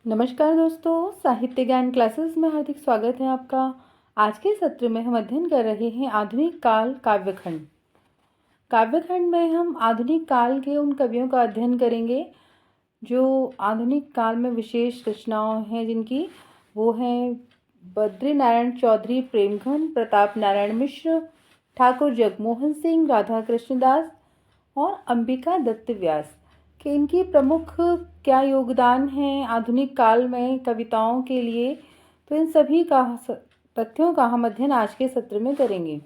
नमस्कार दोस्तों, साहित्य ज्ञान क्लासेस में हार्दिक स्वागत है आपका। आज के सत्र में हम अध्ययन कर रहे हैं आधुनिक काल काव्यखंड। काव्यखंड में हम आधुनिक काल के उन कवियों का अध्ययन करेंगे जो आधुनिक काल में विशेष रचनाओं हैं जिनकी वो हैं बद्रीनारायण चौधरी प्रेमघन, प्रताप नारायण मिश्र, ठाकुर जगमोहन सिंह, राधा कृष्णदास और अंबिका दत्त व्यास के इनकी प्रमुख क्या योगदान है आधुनिक काल में कविताओं के लिए। तो इन सभी का तथ्यों का हम अध्ययन आज के सत्र में करेंगे।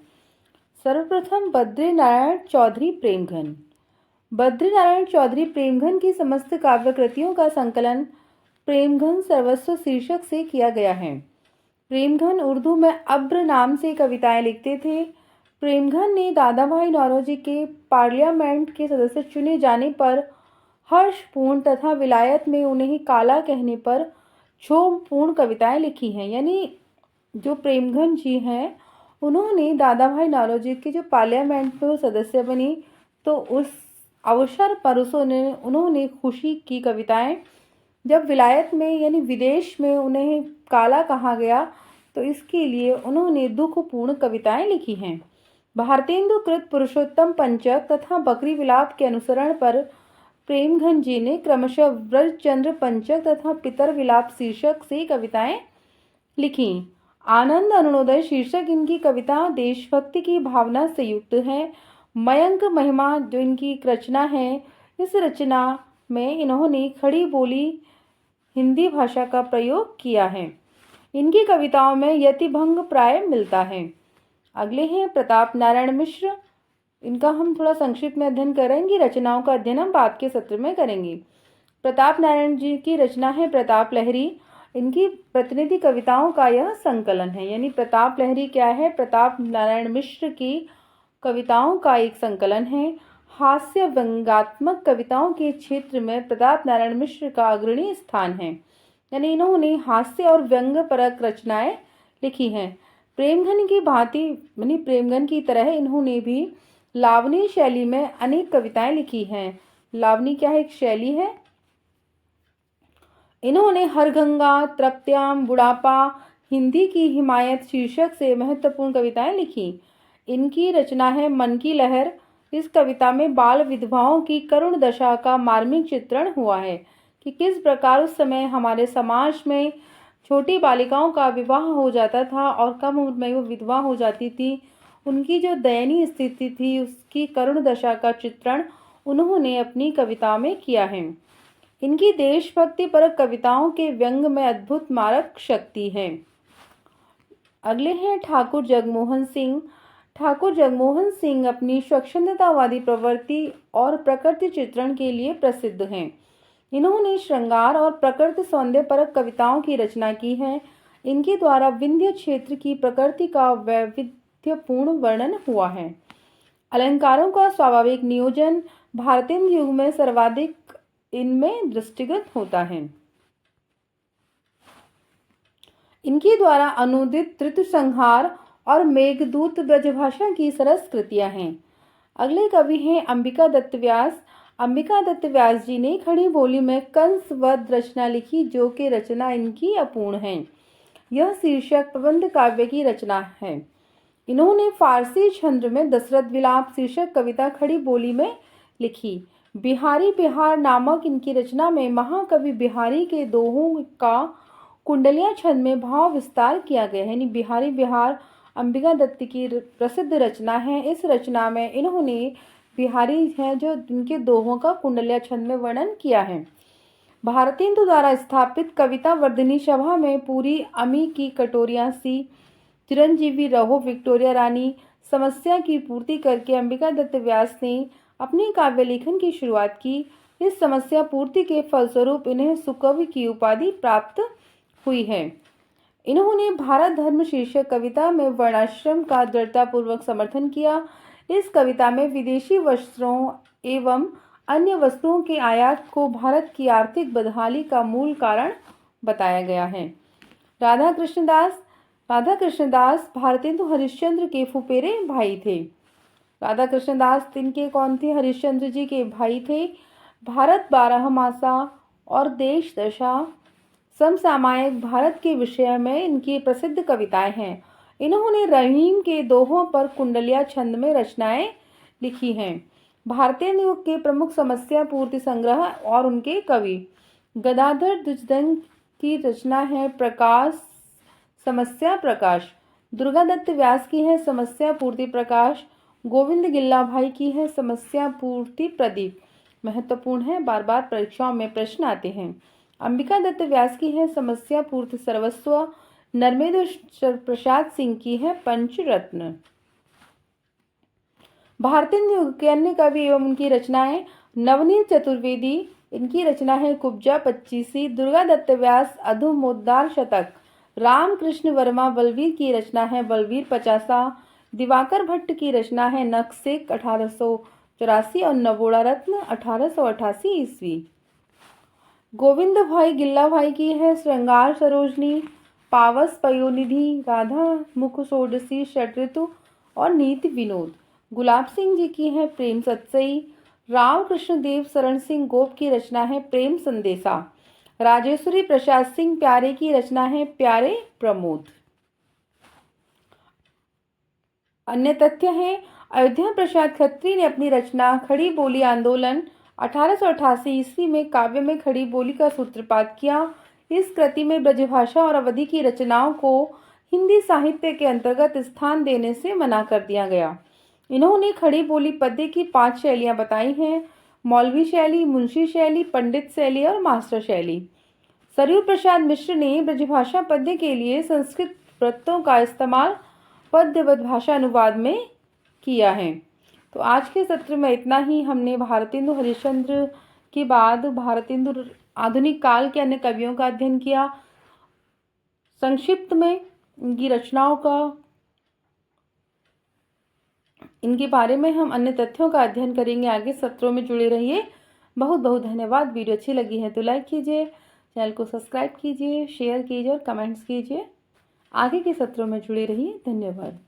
सर्वप्रथम बद्रीनारायण चौधरी प्रेमघन। बद्रीनारायण चौधरी प्रेमघन की समस्त काव्य कृतियों का संकलन प्रेमघन सर्वस्व शीर्षक से किया गया है। प्रेमघन उर्दू में अब्र नाम से कविताएं लिखते थे। प्रेमघन ने दादाभाई नौरोजी के पार्लियामेंट के सदस्य चुने जाने पर हर्षपूर्ण तथा विलायत में उन्हें काला कहने पर क्षोभपूर्ण कविताएं लिखी हैं। यानी जो प्रेमघन जी हैं उन्होंने दादाभाई नौरोजी के जो पार्लियामेंट में वो सदस्य बनी तो उस अवसर पर उन्होंने खुशी की कविताएं, जब विलायत में यानी विदेश में उन्हें काला कहा गया तो इसके लिए उन्होंने दुखपूर्ण कविताएं लिखी हैं। भारतेंदु कृत पुरुषोत्तम पंचक तथा बकरी विलाप के अनुसरण पर प्रेमघन जी ने क्रमशः ब्रजचंद्र पंचक तथा पितर विलाप शीर्षक से कविताएं लिखी। आनंद अरुणोदय शीर्षक इनकी कविता देशभक्ति की भावना से युक्त है। मयंक महिमा जो इनकी रचना है, इस रचना में इन्होंने खड़ी बोली हिंदी भाषा का प्रयोग किया है। इनकी कविताओं में यतिभंग प्राय मिलता है। अगले हैं प्रताप नारायण मिश्र। इनका हम थोड़ा संक्षिप्त में अध्ययन करेंगे। रचनाओं का अध्ययन हम बाद के सत्र में करेंगे। प्रताप नारायण जी की रचना है प्रताप लहरी। इनकी प्रतिनिधि कविताओं का यह संकलन है। यानी प्रताप लहरी क्या है? प्रताप नारायण मिश्र की कविताओं का एक संकलन है। हास्य व्यंग्यात्मक कविताओं के क्षेत्र में प्रताप नारायण मिश्र का अग्रणी स्थान है। यानी इन्होंने हास्य और व्यंग्य परक रचनाएं लिखी हैं। प्रेमघन की भांति यानी प्रेमघन की तरह इन्होंने भी लावनी शैली में अनेक कविताएं लिखी हैं। लावनी क्या है? एक शैली है। इन्होंने हरगंगा, तृप्त्याम, बुढ़ापा, हिंदी की हिमायत शीर्षक से महत्वपूर्ण कविताएं लिखी। इनकी रचना है मन की लहर। इस कविता में बाल विधवाओं की करुण दशा का मार्मिक चित्रण हुआ है कि किस प्रकार उस समय हमारे समाज में छोटी बालिकाओं का विवाह हो जाता था और कम उम्र में वो विधवा हो जाती थी। उनकी जो दयनीय स्थिति थी उसकी करुण दशा का चित्रण उन्होंने अपनी कविता में किया है। इनकी देशभक्ति परक कविताओं के व्यंग में अद्भुत मारक शक्ति है। अगले हैं ठाकुर जगमोहन सिंह। ठाकुर जगमोहन सिंह अपनी स्वच्छंदतावादी प्रवृत्ति और प्रकृति चित्रण के लिए प्रसिद्ध हैं। इन्होंने श्रृंगार और प्रकृति सौंदर्य परक कविताओं की रचना की है। इनके द्वारा विंध्य क्षेत्र की प्रकृति का वैविध्यपूर्ण वर्णन हुआ है। अलंकारों का स्वाभाविक नियोजन भारतीय युग में सर्वाधिक इनमें दृष्टिगत होता है। इनके द्वारा अनुदित ऋतुसंहार और मेघदूत ब्रजभाषा की सरस कृतियां हैं। अगले कवि हैं अंबिका दत्त व्यास। अंबिका दत्त व्यास जी ने खड़ी बोली में कंस वध रचना लिखी जो कि रचना इनकी अपूर्ण है। यह शीर्षक प्रबंध काव्य की रचना है। इन्होंने फारसी छंद में दशरथ विलाप शीर्षक कविता खड़ी बोली में लिखी। बिहारी बिहार नामक इनकी रचना में महाकवि बिहारी के दोहों का कुंडलिया छंद में भाव विस्तार किया गया है। यानी बिहारी बिहार अंबिका दत्त की प्रसिद्ध रचना है। इस रचना में इन्होंने बिहारी है जो इनके दोहों का कुंडलिया छंद में वर्णन किया है। भारतेंदु द्वारा स्थापित कविता वर्धिनी सभा में पूरी अमी की कटोरियां सी, चिरंजीवी रहो, विक्टोरिया रानी समस्या की पूर्ति करके अंबिका दत्त व्यास ने अपने काव्य लेखन की शुरुआत की। इस समस्या पूर्ति के फलस्वरूप इन्हें सुकवि की उपाधि प्राप्त हुई है। इन्होंने भारत धर्म शीर्षक कविता में वर्णाश्रम का दृढ़तापूर्वक समर्थन किया। इस कविता में विदेशी वस्त्रों एवं अन्य वस्तुओं के आयात को भारत की आर्थिक बदहाली का मूल कारण बताया गया है। राधा कृष्णदास भारतेंदु हरिश्चंद्र के फुफेरे भाई थे। राधा कृष्णदास इनके कौन थे? हरिश्चंद्र जी के भाई थे। भारत बारहमासा और देश दशा समसामयिक भारत के विषय में इनकी प्रसिद्ध कविताएं हैं। इन्होंने रहीम के दोहों पर कुंडलिया छंद में रचनाएं लिखी हैं। भारतीय युग के प्रमुख समस्या पूर्ति संग्रह और उनके कवि गदाधर द्विजदंग की रचना है प्रकाश समस्या प्रकाश। दुर्गादत्त व्यास की है समस्या पूर्ति प्रकाश। गोविंद गिल्ला भाई की है समस्या पूर्ति प्रदीप। महत्वपूर्ण है, बार बार परीक्षाओं में प्रश्न आते हैं। अंबिका दत्त व्यास की है समस्या पूर्ति सर्वस्व। नर्मेंद्र प्रसाद सिंह की है पंचरत्न। भारतीय युग के अन्य कवि एवं उनकी रचनाएं नवनील चतुर्वेदी, इनकी रचना है कुब्जा पच्चीसी। दुर्गादत्त व्यास अधुमोद्गार शतक। रामकृष्ण वर्मा बलवीर की रचना है बलवीर पचासा। दिवाकर भट्ट की रचना है नखसेक 1884 और नवोड़ा रत्न 1888 ईस्वी। गोविंद भाई गिल्ला भाई की है श्रृंगार सरोजनी, पावस पयोनिधि, राधा मुख षोडशी, षटऋतु और नीति विनोद। गुलाब सिंह जी की है प्रेम सत्सई। राम कृष्ण देव शरण सिंह गोप की रचना है प्रेम संदेशा। राजेश्वरी प्रसाद सिंह प्यारे की रचना है प्यारे प्रमोद। अन्य तथ्य है, अयोध्या प्रसाद खत्री ने अपनी रचना खड़ी बोली आंदोलन 1888 ईस्वी में काव्य में खड़ी बोली का सूत्रपात किया। इस कृति में ब्रजभाषा और अवधि की रचनाओं को हिंदी साहित्य के अंतर्गत स्थान देने से मना कर दिया गया। इन्होंने खड़ी बोली पद्य की 5 शैलियां बताई हैं: मौलवी शैली, मुंशी शैली, पंडित शैली और मास्टर शैली। सरयू प्रसाद मिश्र ने ब्रजभाषा पद्य के लिए संस्कृत वृत्तों का इस्तेमाल पद्यबद्ध भाषा अनुवाद में किया है। तो आज के सत्र में इतना ही। हमने भारतेंदु हरिश्चंद्र के बाद भारतेंदु आधुनिक काल के अन्य कवियों का अध्ययन किया। संक्षिप्त में इनकी रचनाओं का, इनके बारे में हम अन्य तथ्यों का अध्ययन करेंगे। आगे सत्रों में जुड़े रहिए। बहुत बहुत धन्यवाद। वीडियो अच्छी लगी है तो लाइक कीजिए, चैनल को सब्सक्राइब कीजिए, शेयर कीजिए और कमेंट्स कीजिए। आगे के सत्रों में जुड़े रहिए। धन्यवाद।